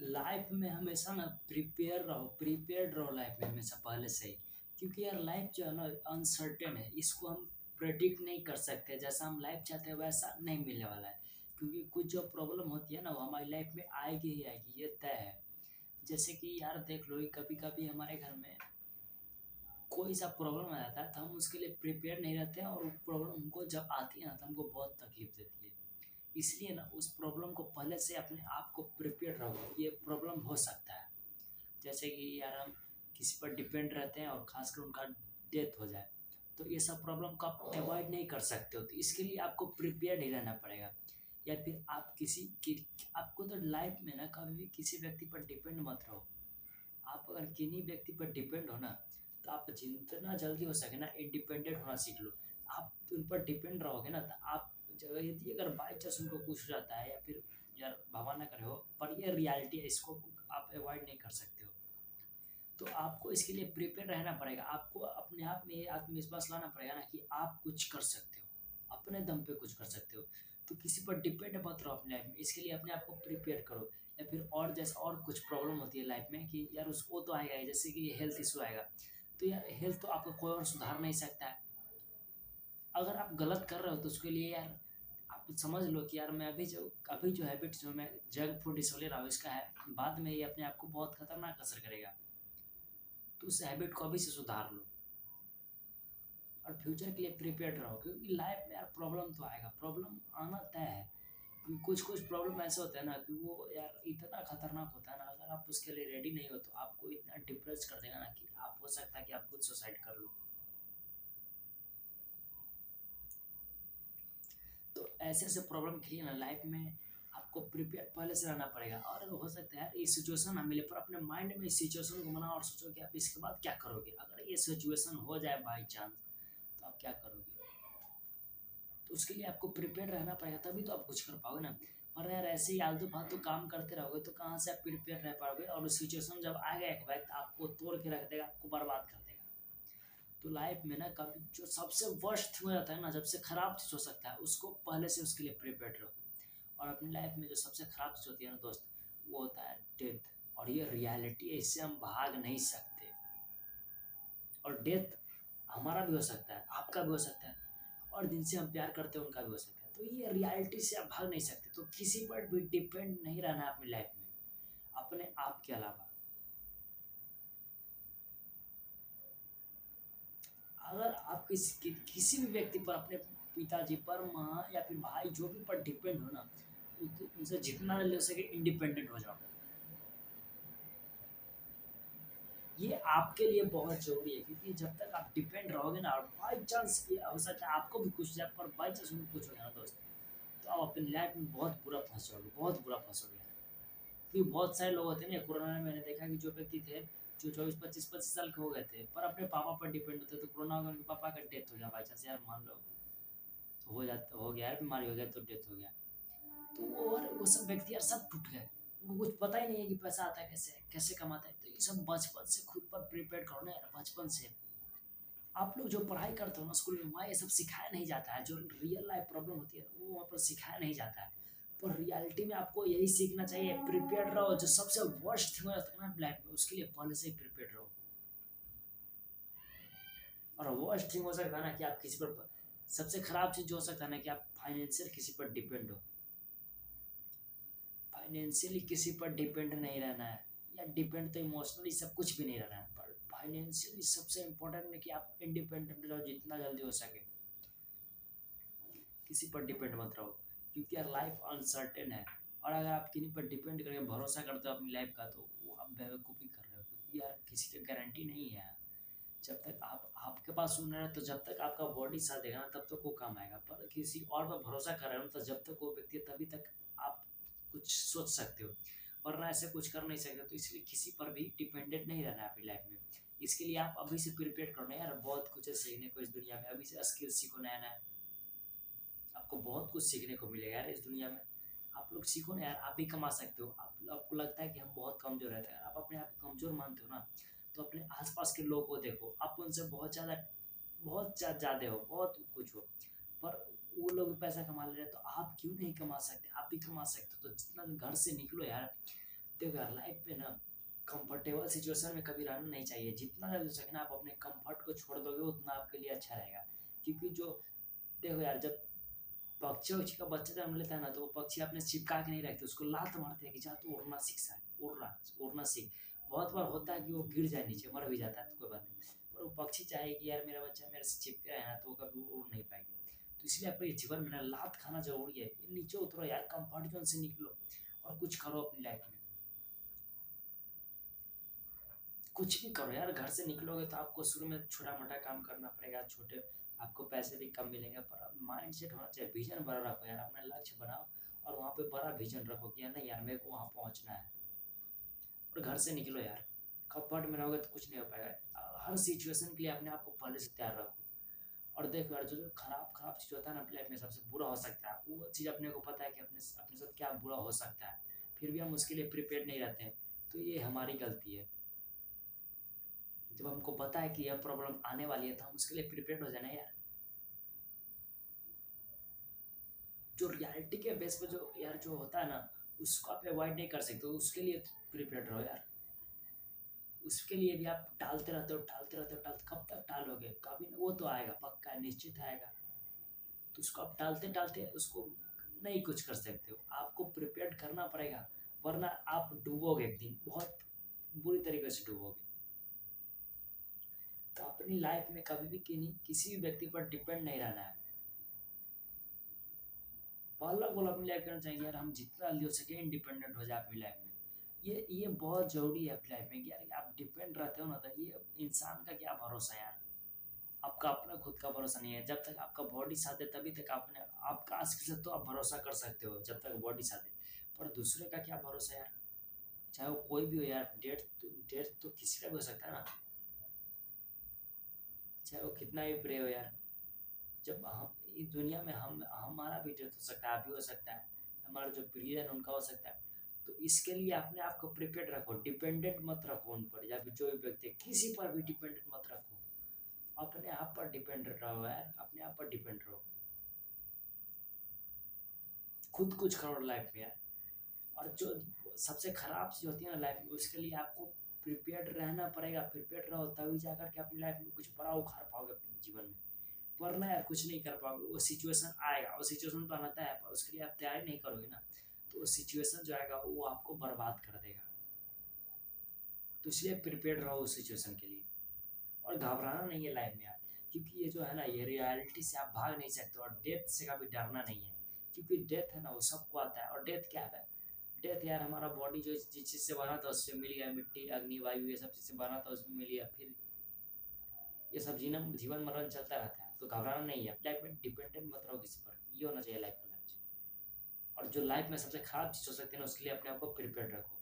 Life में हमेशा ना प्रिपेयर्ड रहो लाइफ में हमेशा पहले से ही। क्योंकि यार लाइफ जो है ना अनसर्टेन है, इसको हम प्रेडिक्ट नहीं कर सकते। जैसा हम लाइफ चाहते हैं वैसा नहीं मिलने वाला है। क्योंकि कुछ जो प्रॉब्लम होती है ना वो हमारी लाइफ में आएगी ही आएगी, ये तय है। जैसे कि यार देख लो, कभी कभी हमारे घर में कोई सा प्रॉब्लम आ जाता है तो हम उसके लिए प्रिपेयर नहीं रहते हैं, और वो प्रॉब्लम हमको जब आती है ना तो हमको बहुत तकलीफ देती है। इसलिए ना उस प्रॉब्लम को पहले से अपने आप को प्रिपेयर रहो, ये प्रॉब्लम हो सकता है। जैसे कि यार हम किसी पर डिपेंड रहते हैं और खासकर उनका डेथ हो जाए, तो ये सब प्रॉब्लम को आप अवॉइड नहीं कर सकते हो, तो इसके लिए आपको प्रिपेयर्ड ही रहना पड़ेगा। या फिर आप आपको तो लाइफ में ना कभी भी किसी व्यक्ति पर डिपेंड मत रहो। आप अगर किन्हीं व्यक्ति पर डिपेंड हो ना, तो आप जितना जल्दी हो सके ना इंडिपेंडेंट होना सीख लो। आप उन पर डिपेंड रहोगे ना, तो आप जगह यदि अगर बाई चांस उनको कुछ हो जाता है, या फिर यार भगवान ना करे हो, पर ये रियलिटी है, इसको आप अवॉइड नहीं कर सकते हो। तो आपको इसके लिए प्रिपेयर रहना पड़ेगा। आपको अपने आप में ये आत्मविश्वास लाना पड़ेगा ना कि आप कुछ कर सकते हो, अपने दम पे कुछ कर सकते हो। तो किसी पर डिपेंड मत रहो अपनी लाइफ में, इसके लिए अपने आप को प्रिपेयर करो। या फिर और जैसे और कुछ प्रॉब्लम होती है लाइफ में कि यार उसको तो आएगा ही, जैसे कि हेल्थ इशू आएगा। तो यार हेल्थ तो आपका कोई और सुधार नहीं सकता है। अगर आप गलत कर रहे हो तो उसके लिए यार आप समझ लो कि यार मैं अभी जो हैबिट जो मैं जंक फूड इस ले रहा हूँ, इसका है बाद में ये अपने आप को बहुत खतरनाक असर करेगा। तो उस हैबिट को अभी से सुधार लो, और फ्यूचर के लिए प्रिपेयर्ड रहो। क्योंकि लाइफ में यार प्रॉब्लम तो आएगा, प्रॉब्लम आना तय है। क्योंकि कुछ कुछ प्रॉब्लम ऐसे होते हैं ना कि वो यार इतना खतरनाक होता है ना, अगर आप उसके लिए रेडी नहीं हो तो आपको इतना डिप्रेस कर देगा ना कि आप हो सकता है कि आप खुद सुसाइड कर लो। तो ऐसे ऐसे प्रॉब्लम के लिए ना लाइफ में आपको प्रिपेयर पहले से रहना पड़ेगा। और हो सकता है यार ये सिचुएशन ना मिले, पर अपने माइंड में इस सिचुएशन को बनाओ और सोचो कि आप इसके बाद क्या करोगे अगर ये सिचुएशन हो जाए बाई चांस, तो आप क्या करोगे। तो उसके लिए आपको प्रिपेयर रहना पड़ेगा, तभी तो आप कुछ कर पाओगे ना। और यार ऐसे ही आलतू फालतू काम करते रहोगे तो कहाँ से आप प्रिपेयर रह पाओगे, और सिचुएशन जब आ गया एक वक्त आपको तोड़ के रख देगा, आपको बर्बाद कर देगा। तो लाइफ में ना कभी जो सबसे वर्स्ट थिंग हो जाता है ना, सबसे खराब चीज हो सकता है, उसको पहले से उसके लिए प्रिपेयर रहो। और अपनी लाइफ में जो सबसे खराब चीज होती है ना दोस्त, वो होता है डेथ। और ये रियलिटी है, इससे हम भाग नहीं सकते। और डेथ हमारा भी हो सकता है, आपका भी हो सकता है, और जिनसे हम प्यार करते हैं उनका भी हो सकता है। तो ये रियलिटी से आप भाग नहीं सकते, तो किसी पर भी डिपेंड नहीं रहना है अपनी लाइफ में अपने आप के अलावा। अगर आप किसी भी व्यक्ति पर, अपने पिताजी पर, माँ या फिर भाई जो भी पर डिपेंड हो ना, उनसे जितना ले सके इंडिपेंडेंट हो जाओ। ये आपके लिए बहुत ज़रूरी है, क्योंकि जब तक आप डिपेंड रहोगे ना, और बाई चांस ये हो सकता है आपको भी कुछ हो जाए, पर बाई चांस उनको कुछ हो गया ना दोस्त, तो आप अपनी लाइफ में बहुत बुरा फंस जाओगे, बहुत बुरा फंसोगे। क्योंकि बहुत सारे लोग होते हैं ना, कोरोना में मैंने देखा कि जो व्यक्ति थे जो 24 25 25 साल के हो गए थे, पर अपने पापा पर डिपेंड होते, तो कोरोना हो गया, उनके पापा का डेथ हो गया बाई चांस, यार मान लो हो गया यार, बीमारी हो गया तो डेथ हो गया। तो वो सब व्यक्ति यार सब टूट गए। उनको कुछ पता ही नहीं है कि पैसा आता है कैसे, कैसे कमाता है। तो ये सब बचपन से खुद पर प्रिपेयर करो ना यार, बचपन से। आप लोग जो पढ़ाई करते हो ना स्कूल में, वहाँ ये सब सिखाया नहीं जाता है। जो रियल लाइफ प्रॉब्लम होती है वो वहाँ पर सिखाया नहीं जाता है। पर रियलिटी में आपको यही सीखना चाहिए, प्रिपेयर रहो। जो सबसे वर्स्ट थिंग हो जाता है ना लाइफ में, उसके लिए पहले से ही प्रिपेयर रहो। और वर्स्ट थिंग हो सकता है ना कि आप किसी पर, सबसे खराब चीज़ जो हो सकता है ना कि आप फाइनेंशियल किसी पर डिपेंड हो। फाइनेंशियली किसी पर डिपेंड नहीं रहना है, या डिपेंड तो इमोशनली सब कुछ भी नहीं रहना है, पर फाइनेंशियली सबसे इम्पोर्टेंट है कि आप इंडिपेंडेंट रहो जितना जल्दी हो सके। किसी पर डिपेंड मत रहो, क्योंकि यार लाइफ अनसर्टेन है। और अगर आप किन्हीं पर डिपेंड करके भरोसा करते हो अपनी लाइफ का, तो वो आप बेवकूफ़ी कर रहे हो। क्योंकि यार किसी की गारंटी नहीं है। जब तक आप आपके पास सुन रहे हैं, तो जब तक आपका बॉडी साथ देगा ना तब तक वो काम आएगा। पर किसी और पर भरोसा कर रहे हो तो जब तक वो व्यक्ति है, तभी तक आप कुछ सोच सकते हो, वरना ऐसे कुछ कर नहीं सकते। तो इसलिए किसी पर भी डिपेंडेंट नहीं रहना है अपनी लाइफ में। इसके लिए आप अभी से प्रिपेयर करो ना यार, बहुत कुछ है सीखने को इस दुनिया में। अभी से स्किल सीखो नया नया, आपको बहुत कुछ सीखने को मिलेगा यार इस दुनिया में। आप लोग सीखो ना यार, आप भी कमा सकते हो। आपको लगता है कि हम बहुत कमज़ोर रहते हैं, आप अपने आप को कमज़ोर मानते हो ना, तो अपने आस-पास के लोगों को देखो, आप उनसे बहुत ज़्यादा हो, बहुत कुछ हो, पर वो लोग भी पैसा कमा ले रहे हैं, तो आप क्यों नहीं कमा सकते? आप भी कमा सकते हो। तो जितना घर से निकलो यार, देखो यार लाइफ में ना कंफर्टेबल सिचुएशन में कभी रहना नहीं चाहिए। जितना ज़्यादा हो सके ना आप अपने कंफर्ट को छोड़ दोगे उतना आपके लिए अच्छा रहेगा। क्योंकि जो देखो यार जब पक्षी-वक्षी का बच्चा जन्म लेता है ना तो वो पक्षी अपने चिपका के नहीं रखते, उसको लात मारते हैं कि जा तू उड़ना सीख सा उड़ना उड़ना सीख। बहुत बार होता है कि वो गिर जाए नीचे, मर भी जाता है तो कोई बात नहीं। पर वो पक्षी चाहे कि यार मेरा बच्चा मेरे से चिपके रहे ना तो वो कभी उड़ नहीं पाएगी। तो इसलिए अपने जीवन में ना लात खाना ज़रूरी है। नीचे उतरो यार, कंफर्ट ज़ोन से निकलो और कुछ करो अपनी लाइफ में। कुछ भी करो यार, घर से निकलोगे तो आपको शुरू में छोटा-मोटा काम करना पड़ेगा, छोटे आपको पैसे भी कम मिलेंगे पर माइंडसेट होना चाहिए, विज़न बड़ा रखो यार, अपना लक्ष्य बनाओ और वहाँ पे बड़ा विज़न रखो कि यार नहीं यार मेरे को वहाँ पहुँचना है। और घर से निकलो यार, कम्फर्ट में रहोगे तो कुछ नहीं हो पाएगा। हर सिचुएशन के लिए अपने आप को पहले से तैयार रखो। और देखो यार जो खराब चीज़ होता है ना अपनी लाइफ में सबसे बुरा हो सकता है, वो चीज़ अपने को पता है कि अपने साथ क्या बुरा हो सकता है, फिर भी हम उसके लिए प्रिपेयर्ड नहीं रहते हैं, तो ये हमारी गलती है। जब हमको पता है कि यह प्रॉब्लम आने वाली है तो हम उसके लिए प्रिपेयर्ड हो जाना यार। जो रियलिटी के बेस पे जो यार जो होता है ना उसको आप अवॉइड नहीं कर सकते, तो उसके लिए प्रिपेयर्ड रहो यार। उसके लिए भी आप टालते कब तक टालोगे? कभी ना वो तो आएगा, पक्का है, निश्चित आएगा। तो उसको आप टालते उसको नहीं कुछ कर सकते हो, आपको प्रिपेयर्ड करना पड़ेगा, वरना आप डूबोगे एक दिन, बहुत बुरी तरीके से डूबोगे। तो अपनी लाइफ में कभी भी किसी भी व्यक्ति पर डिपेंड नहीं रहना है। पहला गोल अपनी लाइफ करना चाहिए यार, हम जितना जल्दी हो सके इंडिपेंडेंट हो जाए अपनी लाइफ में। ये बहुत ज़रूरी है अपनी लाइफ में कि यार आप डिपेंड रहते हो ना तो ये इंसान का क्या भरोसा है यार। आपका अपना खुद का भरोसा नहीं है, जब तक आपका बॉडी साथ है तभी तक आपने आपका आशिक से तो आप भरोसा कर सकते हो जब तक बॉडी साथ है। पर दूसरे का क्या भरोसा यार, चाहे वो कोई भी हो यार, डेथ तो किसी का भी हो सकता है ना, चाहे वो कितना भी प्रिय हो यार। जब हम इस दुनिया में हम हमारा भी डेथ हो सकता है, आप भी हो सकता है, हमारा जो प्रियजन उनका हो सकता है। तो इसके लिए अपने आप को प्रिपेयर्ड रखो, डिपेंडेंट मत रखो उन पर या फिर जो भी व्यक्ति है, किसी पर भी डिपेंडेंट मत रखो। अपने आप पर डिपेंडेंट रहो यार, अपने आप पर डिपेंड रहो। खुद कुछ करो लाइफ में यार। और जो सबसे खराब चीज़ होती है ना लाइफ में उसके लिए आपको प्रिपेयर्ड रहना पड़ेगा, प्रिपेयर्ड रहो तभी जाकर के अपनी लाइफ में कुछ बड़ा उखाड़ पाओगे अपने जीवन में। वरना यार कुछ नहीं कर पाओगे, वो सिचुएशन आएगा, वो सिचुएशन तो आता है पर उसके लिए आप तैयारी नहीं करोगे ना तो वो सिचुएशन जो आएगा वो आपको बर्बाद कर देगा। तो इसलिए प्रिपेयर्ड रहो उस सिचुएशन के लिए। और घबराना नहीं है लाइफ में यार, क्योंकि ये जो है ना ये रियलिटी से आप भाग नहीं सकते और डेथ से कभी डरना नहीं है। क्योंकि डेथ है ना वो सबको आता है। और डेथ क्या है? डेथ यार हमारा बॉडी जो जिस चीज़ से बना था उससे मिल गया, मिट्टी अग्नि वायु ये सब चीज़ से बना था उसमें मिल गया, फिर ये सब जीवन मरण चलता रहता है। तो घबराना नहीं है, लाइफ में डिपेंडेंट मत रहो किसी पर, ये होना चाहिए लाइफ का लक्ष्य। और जो लाइफ में सबसे खराब चीज़ हो सकती है ना उसके लिए अपने आप को प्रिपेयर रखो।